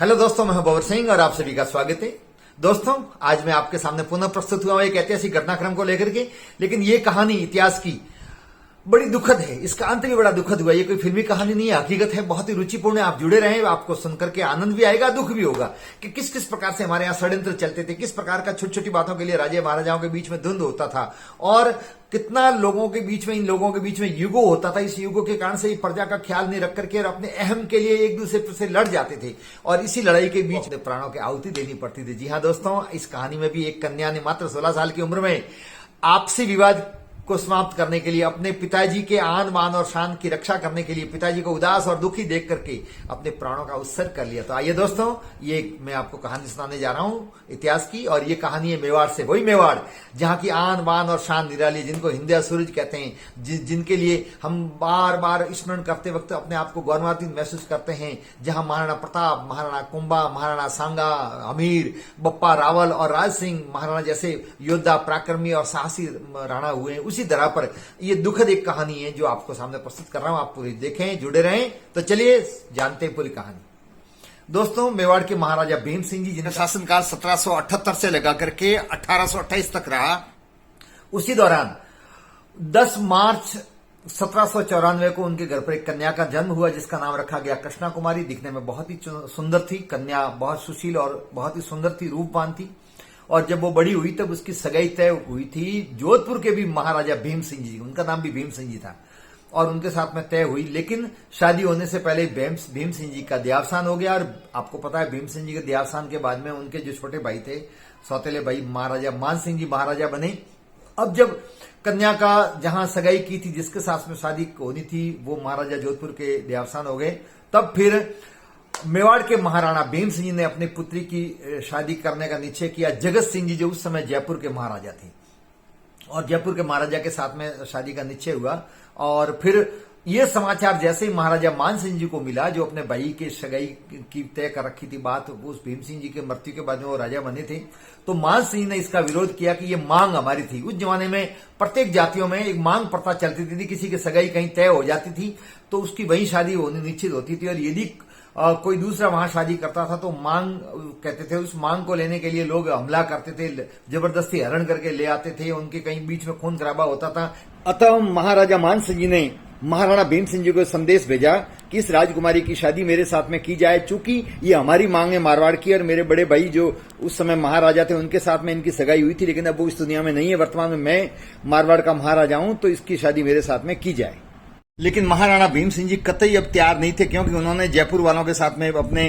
Hello दोस्तों, मैं हूं बबर सिंह और आप सभी का स्वागत है। दोस्तों, आज मैं आपके सामने पुनः प्रस्तुत हुआ हूं एक ऐतिहासिक घटनाक्रम को लेकर के। लेकिन ये कहानी इतिहास की बड़ी दुखद है, इसका अंत भी बड़ा दुखद हुआ। ये कोई फिल्मी कहानी नहीं है, हकीकत है, बहुत ही रुचिपूर्ण है। आप जुड़े रहें, आपको सुनकर के आनंद भी आएगा, दुख भी होगा कि किस किस प्रकार से हमारे यहाँ षड्यंत्र चलते थे, किस प्रकार का छोटी छोटी बातों के लिए राजे महाराजाओं के बीच में धुंध होता था और कितना लोगों के बीच में, इन लोगों के बीच में युगो होता था। इस युगो के कारण से ये प्रजा का ख्याल नहीं रख करके और अपने अहम के लिए एक दूसरे से लड़ जाते थे और इसी लड़ाई के बीच प्राणों की आहुति देनी पड़ती थी। जी हाँ दोस्तों, इस कहानी में भी एक कन्या ने मात्र 16 साल की उम्र में आपसी विवाद को समाप्त करने के लिए, अपने पिताजी के आन बान और शान की रक्षा करने के लिए, पिताजी को उदास और दुखी देख करके अपने प्राणों का उत्सर्ग कर लिया। तो आइए दोस्तों, ये मैं आपको कहानी सुनाने जा रहा हूं इतिहास की, और ये कहानी है मेवाड़ से। वही मेवाड़ जहां की आन बान और शान निराली, जिनको हिंदया सूरज कहते हैं, जिनके लिए हम बार बार स्मरण करते वक्त अपने आप को गौरवान्वित महसूस करते हैं। जहां महाराणा प्रताप, महाराणा कुंभा, महाराणा सांगा, अमीर, बप्पा रावल और राज सिंह महाराणा जैसे योद्धा, पराक्रमी और साहसी राणा हुए। उसी तरह पर ये दुखद एक कहानी है जो आपको सामने प्रस्तुत कर रहा हूं। आप पूरी देखें, जुड़े रहें। तो चलिए जानते हैं पूरी कहानी। दोस्तों, मेवाड़ के महाराजा भीम सिंह जी, जिनका शासनकाल 1778 से लगा करके 1828 तक रहा, उसी दौरान 10 मार्च 1794 को उनके घर पर एक कन्या का जन्म हुआ, जिसका नाम रखा गया कृष्णा कुमारी। दिखने में बहुत ही सुंदर थी कन्या, बहुत सुशील और बहुत ही सुंदर थी, रूपवान थी। और जब वो बड़ी हुई तब उसकी सगाई तय हुई थी जोधपुर के भी महाराजा भीम सिंह जी, उनका नाम भी भीम सिंह जी था, और उनके साथ में तय हुई। लेकिन शादी होने से पहले भीम सिंह जी का देहावसान हो गया। और आपको पता है, भीम सिंह जी के देहावसान के बाद में उनके जो छोटे भाई थे, सौतेले भाई महाराजा मान सिंह जी महाराजा बने। अब जब कन्या का जहां सगाई की थी, जिसके साथ में शादी होनी थी, वो महाराजा जोधपुर के देहावसान हो गए। तब फिर मेवाड़ के महाराणा भीम सिंह जी ने अपनी पुत्री की शादी करने का निश्चय किया जगत सिंह जी, जो उस समय जयपुर के महाराजा थे, और जयपुर के महाराजा के साथ में शादी का निश्चय हुआ। और फिर यह समाचार जैसे ही महाराजा मान सिंह जी को मिला, जो अपने भाई के सगाई की तय कर रखी थी बात, उस भीम सिंह जी के मृत्यु के बाद में वो राजा बने थे, तो मान सिंह ने इसका विरोध किया कि ये मांग हमारी थी। उस जमाने में प्रत्येक जातियों में एक मांग प्रथा चलती थी, किसी की सगाई कहीं तय हो जाती थी तो उसकी वही शादी होनी निश्चित होती थी। और यदि कोई दूसरा वहां शादी करता था तो मांग कहते थे, उस मांग को लेने के लिए लोग हमला करते थे, जबरदस्ती हरण करके ले आते थे, उनके कहीं बीच में खून खराबा होता था। अतः महाराजा मान सिंह जी ने महाराणा भीम सिंह जी को संदेश भेजा कि इस राजकुमारी की शादी मेरे साथ में की जाए, चूंकि ये हमारी मांग है मारवाड़ की, और मेरे बड़े भाई जो उस समय महाराजा थे उनके साथ में इनकी सगाई हुई थी, लेकिन अब वो इस दुनिया में नहीं है। वर्तमान में मैं मारवाड़ का महाराजा हूं, तो इसकी शादी मेरे साथ में की जाए। लेकिन महाराणा भीम सिंह जी कतई अब तैयार नहीं थे, क्योंकि उन्होंने जयपुर वालों के साथ में अपने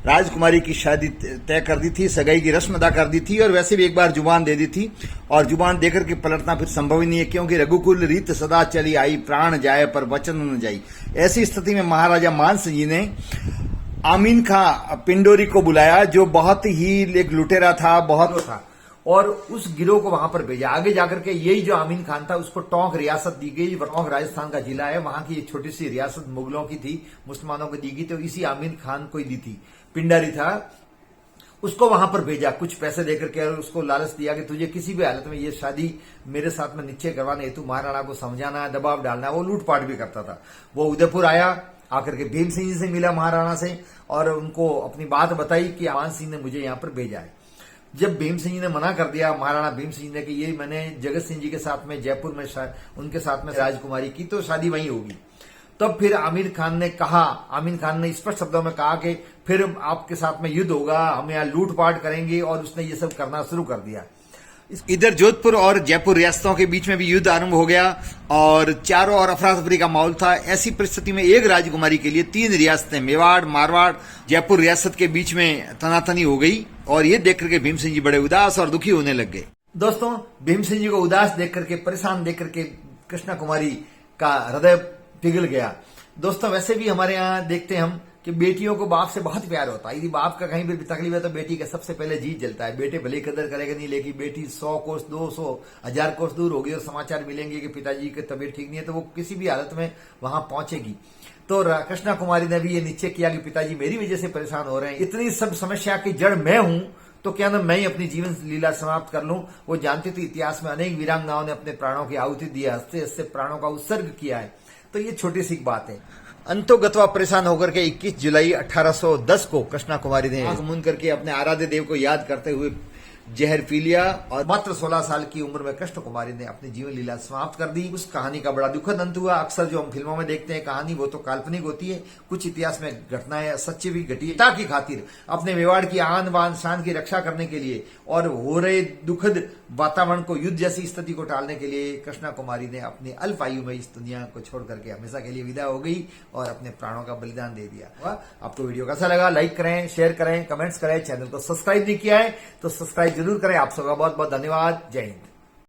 राजकुमारी की शादी तय कर दी थी, सगाई की रस्म अदा कर दी थी, और वैसे भी एक बार जुबान दे दी थी, और जुबान देकर के पलटना फिर संभव ही नहीं है, क्योंकि रघुकुल रीत सदा चली आई, प्राण जाए पर वचन न जाई। ऐसी स्थिति में महाराजा मान सिंह जी ने आमीन खां पिंडोरी को बुलाया, जो बहुत ही एक लुटेरा था, बहुत था, और उस गिरोह को वहां पर भेजा। आगे जाकर के यही जो आमीन खान था, उसको टोंक रियासत दी गई। टोंक राजस्थान का जिला है, वहां की एक छोटी सी रियासत मुगलों की थी, मुसलमानों को दी गई, तो इसी आमीन खान को ही दी थी। पिंडारी था, उसको वहां पर भेजा, कुछ पैसे देकर के, और उसको लालच दिया कि तुझे किसी भी हालत में ये शादी मेरे साथ में निश्चय करवाने हेतु महाराणा को समझाना है, दबाव डालना है। वो लूटपाट भी करता था। वो उदयपुर आया, आकर के भीम सिंह जी से मिला महाराणा से, और उनको अपनी बात बताई कि मान सिंह ने मुझे यहां पर भेजा है। जब भीम सिंह जी ने मना कर दिया, महाराणा भीम सिंह ने कि ये मैंने जगत सिंह जी के साथ में जयपुर में उनके साथ में राजकुमारी की, तो शादी वहीं होगी। तब फिर आमीर खान ने स्पष्ट शब्दों में कहा कि फिर आपके साथ में युद्ध होगा, हम यहाँ लूटपाट करेंगे, और उसने ये सब करना शुरू कर दिया। इधर जोधपुर और जयपुर रियासतों के बीच में भी युद्ध आरंभ हो गया, और चारों ओर अफरा तफरी का माहौल था। ऐसी परिस्थिति में एक राजकुमारी के लिए 3 रियासतें, मेवाड़, मारवाड़, जयपुर रियासत के बीच में तनातनी हो गई, और ये देख करके भीम सिंह जी बड़े उदास और दुखी होने लग गए। दोस्तों, भीम सिंह जी को उदास देख करके, परेशान देख करके कृष्णा कुमारी का हृदय पिघल गया। दोस्तों, वैसे भी हमारे यहाँ देखते हैं हम कि बेटियों को बाप से बहुत प्यार होता है। यदि बाप का कहीं भी तकलीफ है तो बेटी का सबसे पहले जी जलता है। बेटे भले कदर करेगा नहीं, लेकिन बेटी 100 कोस, 200, 1000 कोस दूर होगी और समाचार मिलेंगे कि पिताजी की तबीयत ठीक नहीं है, तो वो किसी भी हालत में वहां पहुंचेगी। तो कृष्णा कुमारी ने भी ये निश्चय किया कि पिताजी मेरी वजह से परेशान हो रहे हैं, इतनी सब समस्या की जड़ मैं हूं, तो क्या ना मैं ही अपनी जीवन लीला समाप्त कर लूं। वो जानती थी इतिहास में अनेक वीरांगनाओं ने अपने प्राणों की आहुति दी है, हंसते हंसते प्राणों का उत्सर्ग किया है। तो ये छोटी सी बात है। अंतोगतवा परेशान होकर के 21 जुलाई 1810 को कृष्णा कुमारी ने आंख मूंद करके अपने आराध्य देव को याद करते हुए जहर पी लिया और मात्र 16 साल की उम्र में कृष्ण कुमारी ने अपनी जीवन लीला समाप्त कर दी। उस कहानी का बड़ा दुखद अंत हुआ। अक्सर जो हम फिल्मों में देखते हैं कहानी, वो तो काल्पनिक होती है, कुछ इतिहास में घटनाएं सच्ची भी घटी है। की खातिर अपने मेवाड़ की आन बान शान की रक्षा करने के लिए और हो रहे दुखद वातावरण को, युद्ध जैसी स्थिति को टालने के लिए कृष्णा कुमारी ने अपनी अल्प आयु में इस दुनिया को छोड़ करके हमेशा के लिए विदा हो गई और अपने प्राणों का बलिदान दे दिया। आपको वीडियो कैसा लगा? लाइक करें, शेयर करें, कमेंट्स करें। चैनल को सब्सक्राइब नहीं किया है तो सब्सक्राइब जरूर करें। आप सबका बहुत बहुत धन्यवाद। जय हिंद।